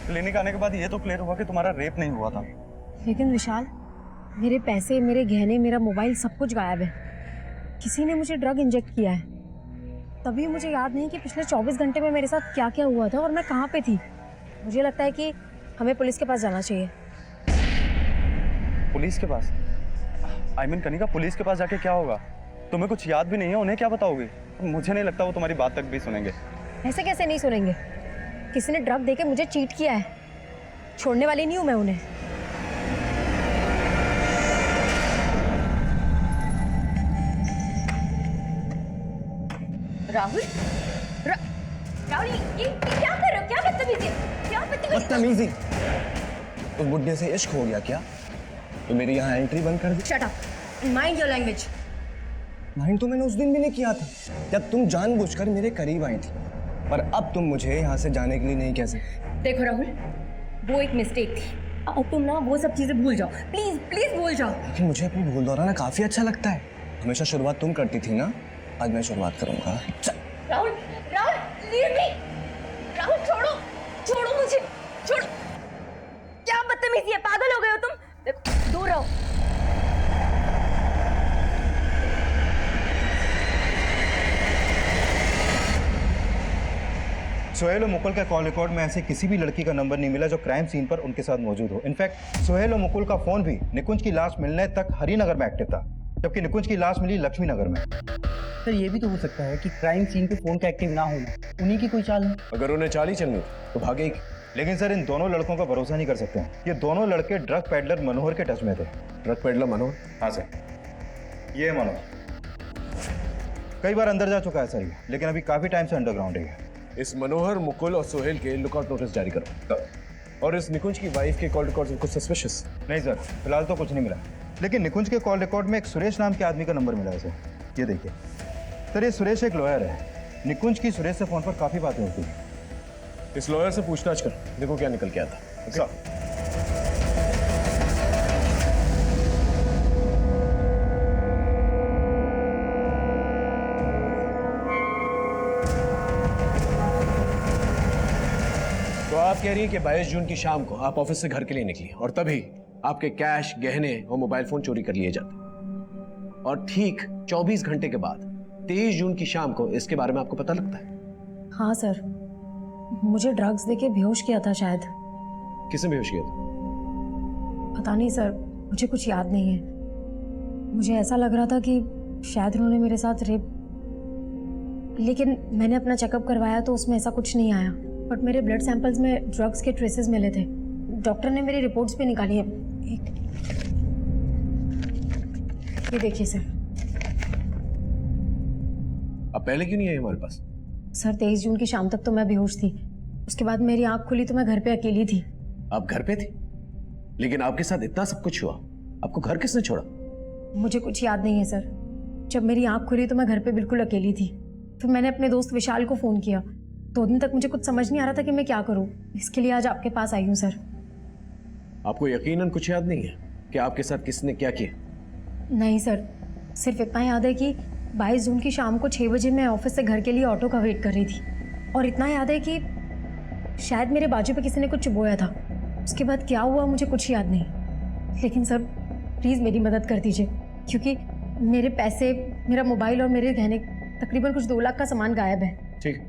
Clinic आने के बाद ये तो क्लियर हुआ कि तुम्हारा रेप नहीं हुआ था। लेकिन विशाल, मेरे पैसे, मेरे गहने, मेरा मोबाइल सब कुछ गायब है। किसी ने मुझे ड्रग इंजेक्ट किया है। तभी मुझे याद नहीं कि पिछले 24 घंटे में मेरे साथ क्या क्या हुआ था और मैं कहाँ पे थी। मुझे लगता है कि हमें पुलिस के पास जाना चाहिए। पुलिस के पास? कनिका, पुलिस के पास जाके क्या होगा? तुम्हें कुछ याद भी नहीं है, उन्हें क्या बताओगे? मुझे नहीं लगता वो तुम्हारी बात तक भी सुनेंगे। ऐसे कैसे नहीं सुनेंगे? किसी ने ड्रग देके मुझे चीट किया है, छोड़ने वाली नहीं हूं मैं उन्हें। राहुल, राहुल, ये क्या कर रहे हो? क्या बदतमीजी? क्या बदतमीजी? उस बुड्ढे से इश्क हो गया क्या? तो मेरी यहाँ एंट्री बंद कर दी। Shut up, mind your language. Mind तो मैंने उस दिन भी नहीं किया था जब तुम जानबूझकर मेरे करीब आई थी, पर अब तुम मुझे यहाँ से जाने के लिए नहीं कह सकते। देखो राहुल, वो एक मिस्टेक थी। अब तुम ना वो सब चीजें भूल जाओ, प्लीज प्लीज भूल जाओ। लेकिन मुझे अपनी भूल दोहराना काफी अच्छा लगता है। हमेशा शुरुआत तुम करती थी ना, आज मैं शुरुआत करूंगा। Rahul, Rahul, leave me. राहुल, छोड़ो, छोड़ो मुझे, छोड़ो। क्या बदतमीजी है? पागल हो गए हो तुम? देखो, दूर रहो। सोहेल और मुकुल के कॉल रिकॉर्ड में ऐसे किसी भी लड़की का नंबर नहीं मिला जो क्राइम सीन पर उनके साथ मौजूद हो। इनफैक्ट सोहेल और मुकुल का फोन भी निकुंज की लाश मिलने तक हरिनगर में एक्टिव था, जबकि निकुंज की लाश मिली लक्ष्मी नगर में। सर, ये भी तो हो सकता है कि क्राइम सीन पे फोन का एक्टिव ना होना उन्हीं की कोई चाल है। अगर उन्हें चाल ही चलनी तो भागे। लेकिन सर, इन दोनों लड़कों का भरोसा नहीं कर सकते हैं। ये दोनों लड़के ड्रग पेडलर मनोहर के टच में थे। ड्रग पेडलर मनोहर? हाँ सर, ये है मनोहर। कई बार अंदर जा चुका है सर ये, लेकिन अभी काफी टाइम से अंडरग्राउंड है। इस मनोहर, मुकुल और सोहेल के लुकआउट नोटिस जारी करो। और इस निकुंज की वाइफ के कॉल रिकॉर्ड में कुछ सस्पिशियस? नहीं सर, फिलहाल तो कुछ नहीं मिला, लेकिन निकुंज के कॉल रिकॉर्ड में एक सुरेश नाम के आदमी का नंबर मिला है सर। ये देखिए सर, ये सुरेश एक लॉयर है। निकुंज की सुरेश से फोन पर काफी बातें होती हैं। इस लॉयर से पूछताछ कर, देखो क्या निकल के आता है। सर, तो आप कह रही हैं कि 22 जून की शाम को आप ऑफिस से घर के लिए निकली और तभी आपके कैश, गहने और मोबाइल फोन चोरी कर लिए जाते, और ठीक 24 घंटे के बाद 23 जून की शाम को इसके बारे में आपको पता लगता है। हाँ सर, मुझे ड्रग्स देके बेहोश किया था शायद। किसने बेहोश किया था? पता नहीं सर, मुझे कुछ याद नहीं है। मुझे ऐसा लग रहा था कि शायद उन्होंने मेरे साथ रेप, लेकिन मैंने अपना चेकअप करवाया तो उसमें ऐसा कुछ नहीं आया। बट मेरे ब्लड सैंपल्स में ड्रग्स के ट्रेसेस मिले थे। डॉक्टर ने मेरी रिपोर्ट्स भी निकाली है। ये देखिए सर। अब पहले क्यों नहीं आई हमारे पास? सर, 23 जून की शाम तक तो मैं बेहोश थी। उसके बाद मेरी आंख खुली तो मैं घर पे अकेली थी। आप घर पे थी, लेकिन आपके साथ इतना सब कुछ हुआ, आपको घर किसने छोड़ा? मुझे कुछ याद नहीं है सर। जब मेरी आंख खुली तो मैं घर पे बिल्कुल अकेली थी। फिर मैंने अपने दोस्त विशाल को फोन किया। 2 दिन तक मुझे कुछ समझ नहीं आ रहा था कि मैं क्या करूं। इसके लिए आज आपके पास आई हूं सर। आपको यकीनन कुछ याद नहीं है कि आपके साथ किसने क्या किया? नहीं सर, सिर्फ इतना याद है कि 22 जून की शाम को 6 बजे मैं ऑफिस से घर के लिए ऑटो का वेट कर रही थी, और इतना याद है कि शायद मेरे बाजू पे किसी ने कुछ चुभोया था। उसके बाद क्या हुआ मुझे कुछ याद नहीं। लेकिन सर, प्लीज़ मेरी मदद कर दीजिए, क्योंकि मेरे पैसे, मेरा मोबाइल और मेरे गहने, तकरीबन कुछ 2 लाख का सामान गायब है। ठीक,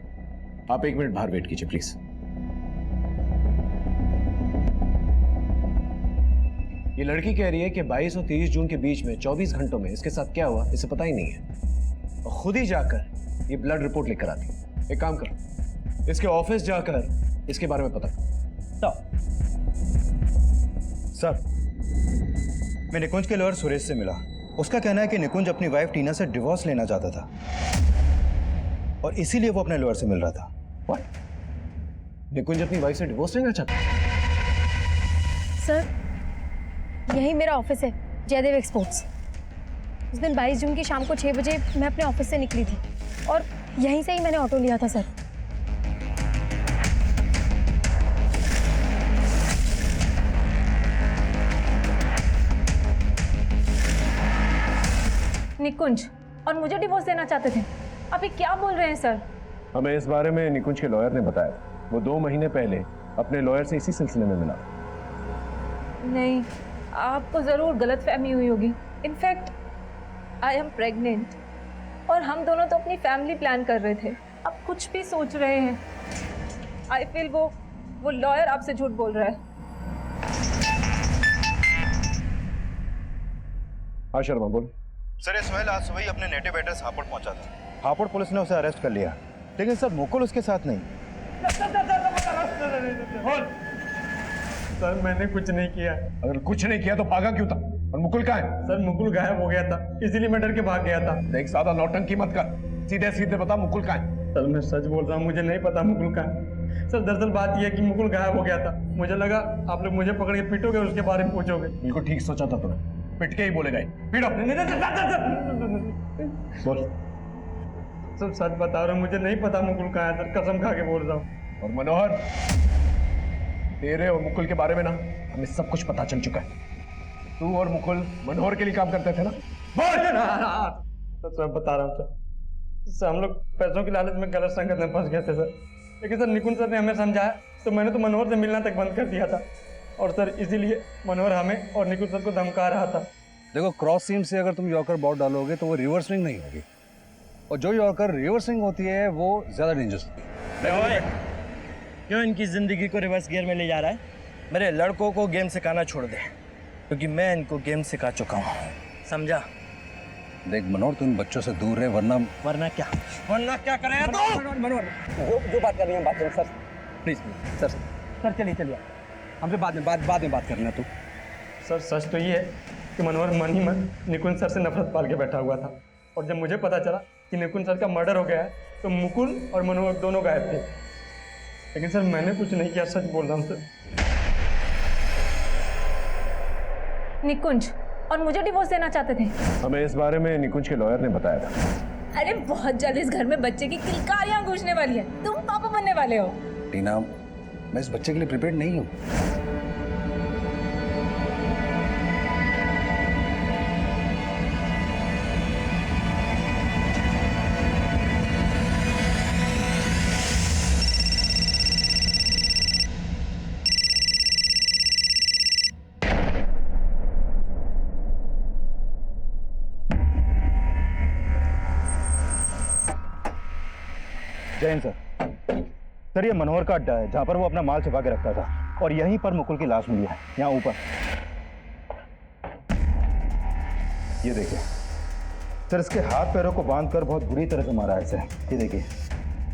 आप 1 मिनट बाहर वेट कीजिए प्लीज। ये लड़की कह रही है कि 22 और 23 जून के बीच में 24 घंटों में इसके साथ क्या हुआ इसे पता ही नहीं है, और खुद ही जाकर ये ब्लड रिपोर्ट लेकर आती है। एक काम करो, इसके ऑफिस जाकर इसके बारे में पता करो। सर, मैं निकुंज के लॉयर सुरेश से मिला। उसका कहना है कि निकुंज अपनी वाइफ टीना से डिवोर्स लेना चाहता था और इसीलिए वो अपने लॉयर से मिल रहा था। What? निकुंज अपनी वाइफ से डिवोर्स लेना चाहता है? सर, यही मेरा ऑफिस है, जयदेव एक्सपोर्ट्स। उस दिन 22 जून की शाम को 6 बजे मैं अपने ऑफिस से निकली थी और यहीं से ही मैंने ऑटो लिया था सर। निकुंज और मुझे डिवोर्स देना चाहते थे? आप ये क्या बोल रहे हैं सर? हमें इस बारे में निकुंज के लॉयर ने बताया। वो 2 महीने पहले अपने लॉयर से इसी सिलसिले में मिला। नहीं, आपको ज़रूर गलतफहमी हुई होगी। इनफैक्ट आई एम प्रेग्नेंट और हम दोनों तो अपनी फैमिली प्लान कर रहे थे। आप कुछ भी सोच रहे हैं। आई फील वो लॉयर आपसे झूठ बोल रहा है। हाँ शर्मा बोल। सर ये सोहेल आज सुबह ही अपने नेटिव एड्रेस हापुड़ पहुंचा था। हापुड़ पुलिस ने उसे अरेस्ट कर लिया, लेकिन सर मुकुल उसके साथ नहीं। सर मैंने कुछ नहीं किया। अगर कुछ नहीं किया तो भागा क्यों था? और मुकुल कहाँ है? सर मुकुल गायब हो गया था, इसीलिए मैं डर के भाग गया था। देख ज्यादा नौटंकी मत कर, सीधे सीधे बता मुकुल कहाँ है? सर मैं सच बोल रहा हूँ, मुझे नहीं पता मुकुल कहाँ है। सर दरअसल बात यह है कि मुकुल गायब हो गया था। मुझे लगा आप लोग मुझे पकड़ के पीटोगे, उसके बारे में पूछोगे। बिल्कुल ठीक सोचा था तूने, पिट के ही बोले गए। पीटो। बोल। सर सच बता रहा हूँ, मुझे नहीं पता मुकुल कहाँ है। सर कसम खा के बोल रहा हूँ। और मनोहर, तेरे और मुकुल के बारे में ना हमें सब कुछ पता चल चुका है। तू और मुकुल मनोहर के लिए काम करते थे ना? बोल। सर बता रहा हूँ सर, हम लोग पैसों की लालच में गलत संगत में फंस गए थे सर। लेकिन सर निकुंज सर ने हमें समझाया तो मैंने तो मनोहर से मिलना तक बंद कर दिया था। और सर इसीलिए मनोहर हमें और निकुंज सर को धमका रहा था। देखो, क्रॉस सीम से अगर तुम यॉर्कर बॉल डालोगे तो वो रिवर्स स्विंग नहीं होगी, और जो यॉर्कर रिवर्स स्विंग होती है वो ज़्यादा डेंजरस होती है। क्यों इनकी ज़िंदगी को रिवर्स गियर में ले जा रहा है? मेरे लड़कों को गेम सिखाना छोड़ दे, क्योंकि मैं इनको गेम सिखा चुका हूँ, समझा? देख मनोहर, तुम इन बच्चों से दूर रहे, वरना क्या करेगा तो? मनोहर जो बात कर रही हैं बात करें सर, प्लीज सर। सर चलिए हमसे बाद में बात करना। तू सर सच तो ये है कि मनोहर मन ही मन निकुंज सर से नफरत पाल के बैठा हुआ था। और जब मुझे पता चला कि निकुंज सर का मर्डर हो गया है तो मुकुल और मनोहर दोनों गायब थे। लेकिन सर मैंने कुछ नहीं किया, सच बोल रहा हूँ सर। निकुंज और मुझे डिवोर्स देना चाहते थे। हमें इस बारे में निकुंज के लॉयर ने बताया था। अरे बहुत जल्द इस घर में बच्चे की किलकारियां गूंजने वाली है। तुम पापा बनने वाले हो। टीना, मैं इस बच्चे के लिए प्रिपेयर्ड नहीं हूँ। जैन सर, ये मनोहर का अड्डा है जहाँ पर वो अपना माल छिपा के रखता था, और यहीं पर मुकुल की लाश मिली है, यहाँ ऊपर। ये देखिए सर, इसके हाथ पैरों को बांधकर बहुत बुरी तरह से मारा है इसे। ये देखिए,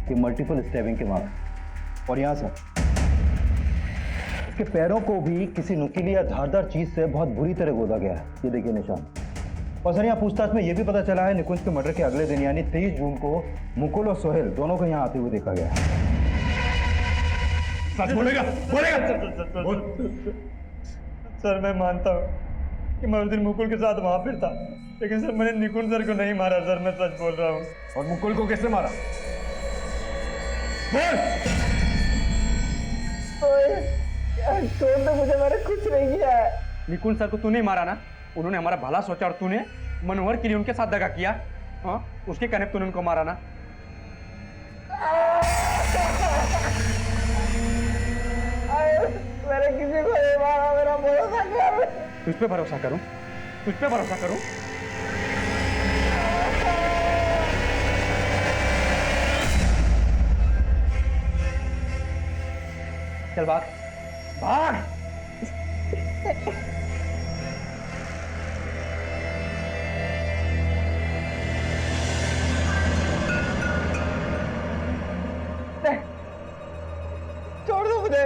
ये मल्टीपल स्टैबिंग के मार्क। और यहाँ सर, इसके पैरों को भी किसी नुकीली या धारदार चीज से बहुत बुरी तरह गोदा गया है। ये देखिए निशान। और सर यहाँ पूछताछ में यह भी पता चला है निकुंज के मर्डर के अगले दिन यानी 23 जून को मुकुल और सोहेल दोनों को यहाँ आते हुए देखा गया है। सच बोलेगा? सर मैं मानता हूँ कि मैं उस दिन मुकुल के साथ वहाँ पर था, लेकिन सर मैंने निकुंज सर को नहीं मारा। सर मैं सच बोल रहा हूँ। और मुकुल को किसने मारा? बोल। मुझे मैंने कुछ नहीं किया है। निकुंज सर को तूने मारा ना? उन्होंने हमारा भला सोचा और तूने मनोहर के लिए उनके साथ दगा किया। हाँ, उसके कहने पे तूने उनको मारा ना? मैंने किसी को नहीं मारा, मेरा भरोसा कर। तुझ पे भरोसा करूं? तुझ पे भरोसा करूं? चल भाग भाग। छोड़ दो मुझे।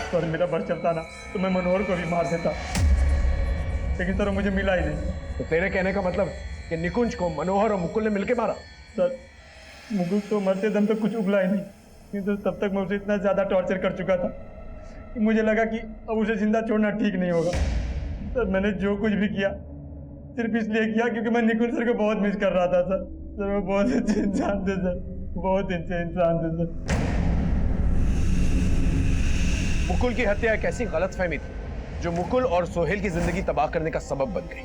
सर मेरा बस चलता ना तो मैं मनोहर को भी मार देता, लेकिन सर मुझे मिला ही नहीं। तो तेरे कहने का मतलब कि निकुंज को मनोहर और मुकुल ने मिलके मारा? सर मुकुल तो मरते दम तक कुछ उगला ही नहीं, लेकिन तब तक मैं उसे इतना ज़्यादा टॉर्चर कर चुका था कि मुझे लगा कि अब उसे जिंदा छोड़ना ठीक नहीं होगा। सर मैंने जो कुछ भी किया सिर्फ इसलिए किया क्योंकि मैं निकुंज सर को बहुत मिस कर रहा था। सर वो बहुत अच्छे इंसान थे सर, बहुत अच्छे इंसान थे सर। मुकुल की हत्या एक ऐसी गलतफहमी थी जो मुकुल और सोहेल की जिंदगी तबाह करने का सबब बन गई।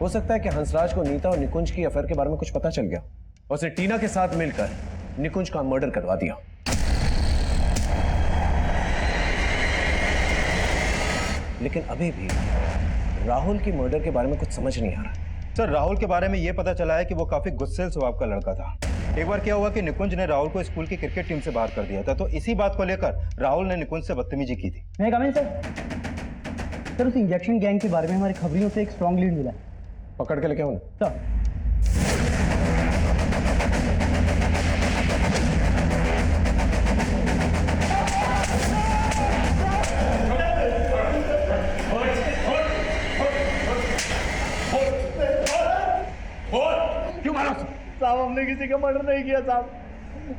हो सकता है कि हंसराज को नीता और निकुंज की अफेयर के बारे में कुछ पता चल गया और उसने टीना के साथ मिलकर निकुंज का मर्डर करवा दिया। लेकिन अभी भी राहुल की मर्डर के बारे में कुछ समझ नहीं आ रहा। सर, राहुल के बारे में ये पता चला है कि वो काफी गुस्सेल स्वभाव का लड़का था। एक बार क्या हुआ कि निकुंज ने राहुल को स्कूल की क्रिकेट टीम से बाहर कर दिया था, तो इसी बात को लेकर राहुल ने निकुंज से बदतमीजी की थी। मैं कमेंट सर उस इंजेक्शन गैंग के बारे में हमारी खबरियों से एक स्ट्रॉन्ग लीड मिला है। पकड़ के लेके आओ ना। सर क्यों मारो? साहब हमने किसी का मर्डर नहीं किया साहब,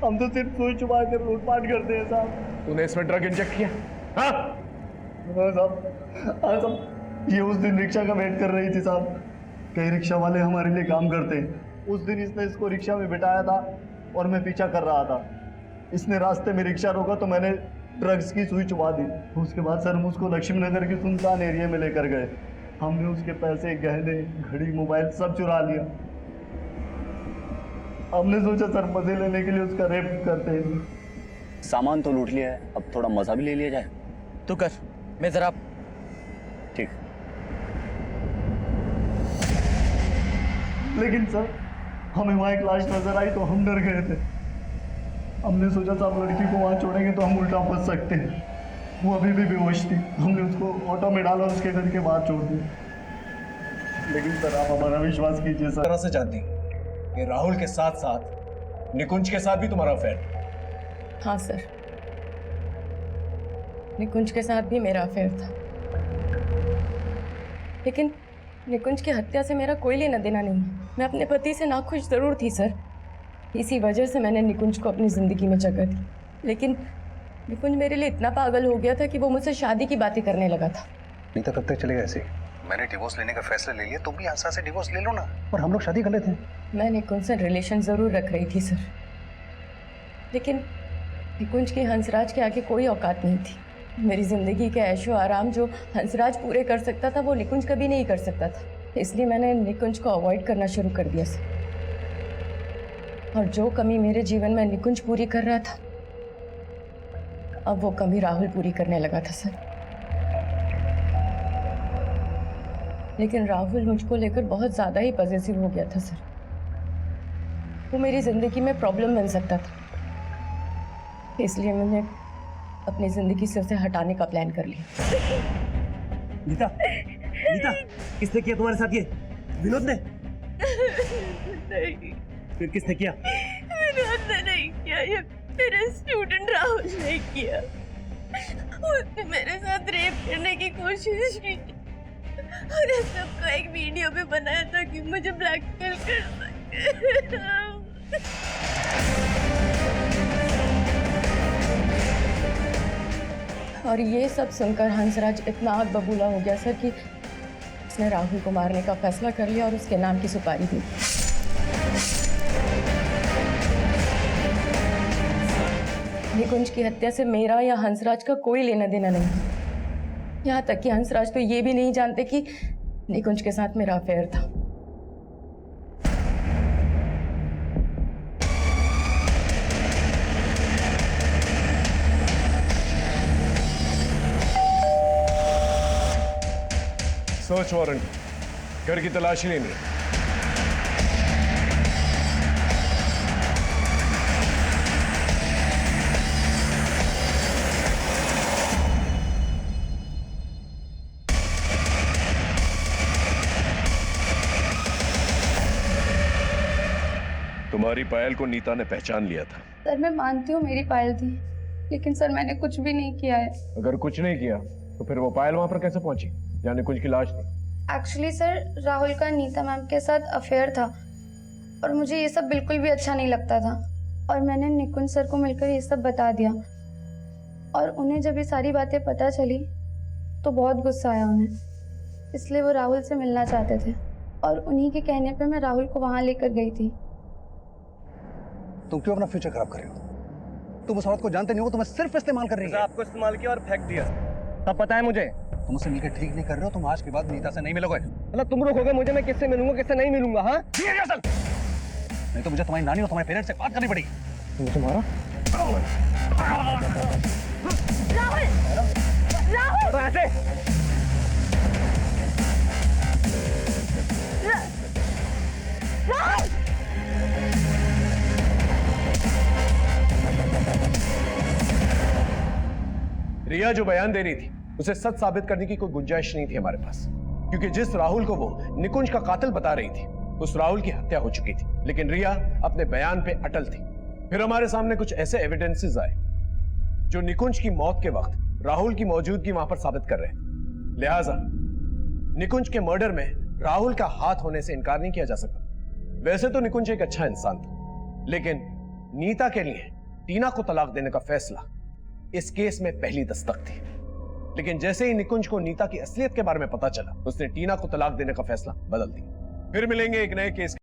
हम तो सिर्फ सुई छुपा कर लूटपाट करते हैं साहब। तूने इसमें ड्रग इंजेक्ट किया? हाँ हाँ साहब, ये उस दिन रिक्शा का वेट कर रही थी साहब। कई रिक्शा वाले हमारे लिए काम करते हैं। उस दिन इसने इसको रिक्शा में बिठाया था और मैं पीछा कर रहा था। इसने रास्ते में रिक्शा रोका तो मैंने ड्रग्स की सुई छुपा दी। उसके बाद सर हम उसको लक्ष्मी नगर के सुनसान एरिया में लेकर गए। हमने उसके पैसे, गहने, घड़ी, मोबाइल सब चुरा लिया। हमने सोचा सर मजे लेने के लिए उसका रेप करते हैं। सामान तो लूट लिया है, अब थोड़ा मजा भी ले लिया जाए। तू कर, मैं जरा ठीक। लेकिन सर हमें वहाँ एक लाश नजर आई तो हम डर गए थे। हमने सोचा था अब लड़की को वहाँ छोड़ेंगे तो हम उल्टा फंस सकते हैं। वो अभी भी बेहोश थी। हमने उसको ऑटो में डाला और उसके घर के बाहर छोड़ दिया। लेकिन सर आप हमारा विश्वास कीजिए सर। तरह से जानती कि राहुल के साथ साथ निकुंज के साथ भी तुम्हारा अफेयर? हाँ सर, निकुंज के साथ भी मेरा अफेयर था, लेकिन निकुंज की हत्या से मेरा कोई लेना देना नहीं। मैं अपने पति से नाखुश ज़रूर थी सर, इसी वजह से मैंने निकुंज को अपनी ज़िंदगी में जगह दी। लेकिन निकुंज मेरे लिए इतना पागल हो गया था कि वो मुझसे शादी की बातें करने लगा था। नहीं तो कब तक चलेगा ऐसे? मैंने डिवोर्स लेने का फैसला ले लिया, तुम भी हंसराज से डिवोर्स ले लो ना, और हम लोग शादी कर लेते हैं। मैं निकुंज से रिलेशन ज़रूर रख रही थी सर, लेकिन निकुंज की हंसराज के आगे कोई औकात नहीं थी। मेरी ज़िंदगी के ऐशो आराम जो हंसराज पूरे कर सकता था वो निकुंज कभी नहीं कर सकता था। इसलिए मैंने निकुंज को अवॉइड करना शुरू कर दिया सर। और जो कमी मेरे जीवन में निकुंज पूरी कर रहा था, अब वो कमी राहुल पूरी करने लगा था सर। लेकिन राहुल मुझको लेकर बहुत ज़्यादा ही पॉजिटिव हो गया था सर। वो मेरी ज़िंदगी में प्रॉब्लम बन सकता था, इसलिए मैंने अपनी ज़िंदगी से उसे हटाने का प्लान कर लिया। नीता, नीता, किसने किया तुम्हारे साथ ये? विनोद ने? नहीं, फिर किसने किया? विनोद ने नहीं किया, ये मेरे स्टूडेंट राहुल ने किया। उसने मेरे साथ रेप करने की कोशिश की और इस सबको एक वीडियो पे बनाया था कि मुझे ब्लैकमेल कर सके। और ये सब सुनकर हंसराज इतना आग बबूला हो गया सर कि उसने राहुल को मारने का फैसला कर लिया और उसके नाम की सुपारी दी। निकुंज की हत्या से मेरा या हंसराज का कोई लेना देना नहीं है। यहाँ तक कि हंसराज तो ये भी नहीं जानते कि निकुंज के साथ मेरा अफेयर था। सर्च वारंट, घर की तलाशी लेनी है। तुम्हारी पायल को नीता ने पहचान लिया था। सर मैं मानती हूँ मेरी पायल थी, लेकिन सर मैंने कुछ भी नहीं किया है। अगर कुछ नहीं किया तो फिर वो पायल वहां पर कैसे पहुंची जहाँ निकुंज की लाश थी? एक्चुअली सर राहुल का नीता मैम के साथ अफेयर था और मुझे ये सब बिल्कुल भी अच्छा नहीं लगता था, और मैंने निकुंज सर को मिलकर ये सब बता दिया। और उन्हें जब ये सारी बातें पता चली तो बहुत गुस्सा आया उन्हें, इसलिए वो राहुल से मिलना चाहते थे और उन्हीं के कहने पर मैं राहुल को वहाँ लेकर गई थी। तुम क्यों अपना फ्यूचर खराब कर रहे हो? तुम उस औरत को जानते नहीं हो, तुम्हें सिर्फ इस्तेमाल कर रही है। आपको इस्तेमाल किया और फेंक दिया, तब पता है मुझे। तुम उससे मिलकर ठीक नहीं कर रहे हो, तुम आज के बाद नीता से नहीं मिलोगे। मतलब तुम रोकोगे मुझे, मैं किससे मिलूंगा किससे नहीं मिलूंगा? हाँ, नहीं तो मुझे तुम्हारी नानी और तुम्हारे पेरेंट्स से बात करनी पड़ेगी। तुम्हारा राहुल ऐसे रिया जो बयान दे रही थी उसे सच साबित करने की कोई गुंजाइश नहीं थी हमारे पास, क्योंकि जिस राहुल को वो निकुंज का कातिल बता रही थी उस राहुल की हत्या हो चुकी थी। लेकिन रिया अपने बयान पे अटल थी। फिर हमारे सामने कुछ ऐसे एविडेंसेस आए जो निकुंज की मौत के वक्त राहुल की मौजूदगी वहां पर साबित कर रहे थे। लिहाजा निकुंज के मर्डर में राहुल का हाथ होने से इनकार नहीं किया जा सकता। वैसे तो निकुंज एक अच्छा इंसान था, लेकिन नीता के लिए टीना को तलाक देने का फैसला इस केस में पहली दस्तक थी। लेकिन जैसे ही निकुंज को नीता की असलियत के बारे में पता चला, उसने टीना को तलाक देने का फैसला बदल दिया। फिर मिलेंगे एक नए केस